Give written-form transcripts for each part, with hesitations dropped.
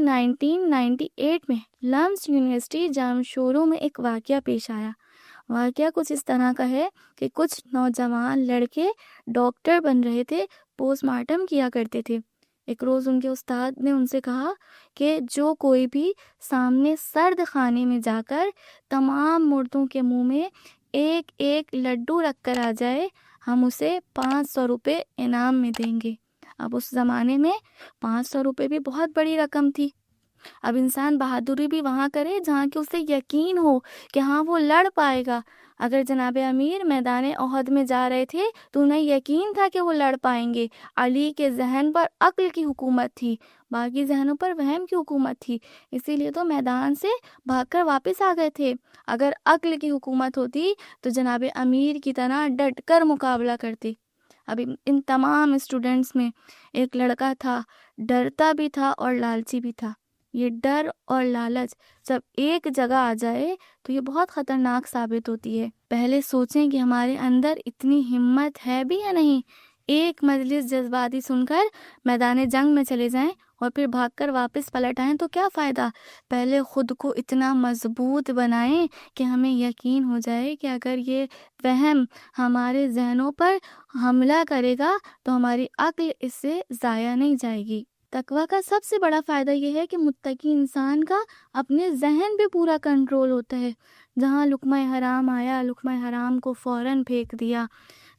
1998 میں لمس یونیورسٹی جامشورو میں ایک واقعہ پیش آیا۔ واقعہ کچھ اس طرح کا ہے کہ کچھ نوجوان لڑکے ڈاکٹر بن رہے تھے، پوسٹ مارٹم کیا کرتے تھے۔ ایک روز ان کے استاد نے ان سے کہا کہ جو کوئی بھی سامنے سرد خانے میں جا کر تمام مردوں کے منہ میں ایک ایک لڈو رکھ کر آ جائے، ہم اسے 500 روپے انعام میں دیں گے۔ اب اس زمانے میں 500 روپے بھی بہت بڑی رقم تھی۔ اب انسان بہادری بھی وہاں کرے جہاں کہ اسے یقین ہو کہ ہاں وہ لڑ پائے گا۔ اگر جناب امیر میدان احد میں جا رہے تھے تو انہیں یقین تھا کہ وہ لڑ پائیں گے۔ علی کے ذہن پر عقل کی حکومت تھی، باقی ذہنوں پر وہم کی حکومت تھی، اسی لیے تو میدان سے بھاگ کر واپس آ گئے تھے۔ اگر عقل کی حکومت ہوتی تو جناب امیر کی طرح ڈٹ کر مقابلہ کرتے۔ اب ان تمام اسٹوڈنٹس میں ایک لڑکا تھا، ڈرتا بھی تھا اور لالچی بھی تھا۔ یہ ڈر اور لالچ جب ایک جگہ آ جائے تو یہ بہت خطرناک ثابت ہوتی ہے۔ پہلے سوچیں کہ ہمارے اندر اتنی ہمت ہے بھی یا نہیں۔ ایک مجلس جذباتی سن کر میدان جنگ میں چلے جائیں اور پھر بھاگ کر واپس پلٹ آئیں تو کیا فائدہ؟ پہلے خود کو اتنا مضبوط بنائیں کہ ہمیں یقین ہو جائے کہ اگر یہ وہم ہمارے ذہنوں پر حملہ کرے گا تو ہماری عقل اس سے ضائع نہیں جائے گی۔ تقویٰ کا سب سے بڑا فائدہ یہ ہے کہ متقی انسان کا اپنے ذہن پہ پورا کنٹرول ہوتا ہے۔ جہاں لقمہ حرام آیا، لقمہ حرام کو فوراً پھینک دیا،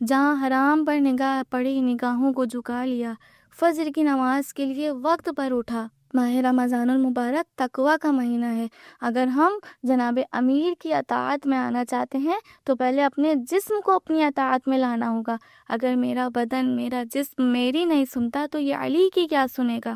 جہاں حرام پر نگاہ پڑی نگاہوں کو جھکا لیا، فجر کی نماز کے لیے وقت پر اٹھا۔ ماہ رمضان المبارک تقویٰ کا مہینہ ہے۔ اگر ہم جناب امیر کی اطاعت میں آنا چاہتے ہیں تو پہلے اپنے جسم کو اپنی اطاعت میں لانا ہوگا۔ اگر میرا بدن، میرا جسم میری نہیں سنتا تو یہ علی کی کیا سنے گا؟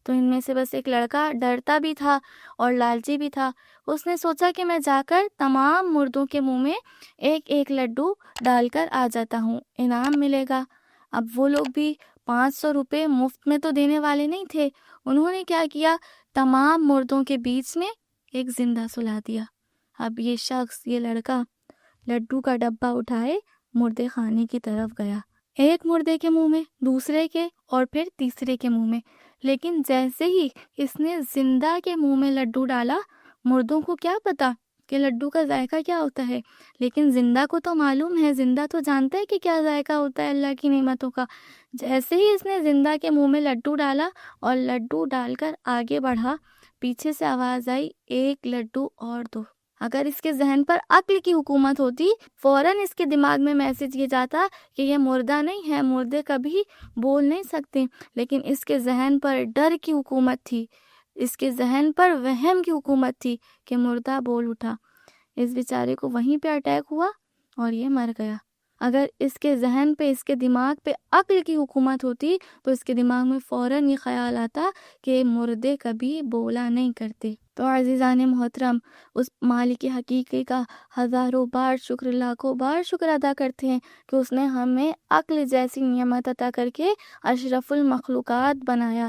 تو ان میں سے بس ایک لڑکا ڈرتا بھی تھا اور لالچی بھی تھا۔ اس نے سوچا کہ میں جا کر تمام مردوں کے منہ میں ایک ایک لڈو ڈال کر آ جاتا ہوں، انعام ملے گا۔ اب وہ لوگ بھی 500 روپے مفت میں تو دینے والے نہیں تھے۔ انہوں نے کیا کیا؟ تمام مردوں کے بیچ میں ایک زندہ سلا دیا۔ اب یہ شخص، یہ لڑکا لڈو کا ڈبہ اٹھائے مردے خانے کی طرف گیا، ایک مردے کے منہ میں، دوسرے کے، اور پھر تیسرے کے منہ میں۔ لیکن جیسے ہی اس نے زندہ کے منہ میں لڈو ڈالا، مردوں کو کیا پتا کہ لڈو کا ذائقہ کیا ہوتا ہے، لیکن زندہ کو تو معلوم ہے، زندہ تو جانتا ہے کہ کیا ذائقہ ہوتا ہے اللہ کی نعمتوں کا۔ جیسے ہی اس نے زندہ کے منہ میں لڈو ڈالا اور لڈو ڈال کر آگے بڑھا، پیچھے سے آواز آئی، ایک لڈو اور دو۔ اگر اس کے ذہن پر عقل کی حکومت ہوتی، فوراً اس کے دماغ میں میسج یہ جاتا کہ یہ مردہ نہیں ہے، مردے کبھی بول نہیں سکتے، لیکن اس کے ذہن پر ڈر کی حکومت تھی، اس کے ذہن پر وہم کی حکومت تھی کہ مردہ بول اٹھا۔ اس بیچارے کو وہیں پہ اٹیک ہوا اور یہ مر گیا۔ اگر اس کے ذہن پہ، اس کے دماغ پہ عقل کی حکومت ہوتی تو اس کے دماغ میں فوراً یہ خیال آتا کہ مردے کبھی بولا نہیں کرتے۔ تو عزیزان محترم، اس مالک حقیقی کا ہزاروں بار شکر، لاکھوں بار شکر ادا کرتے ہیں کہ اس نے ہمیں عقل جیسی نعمت عطا کر کے اشرف المخلوقات بنایا،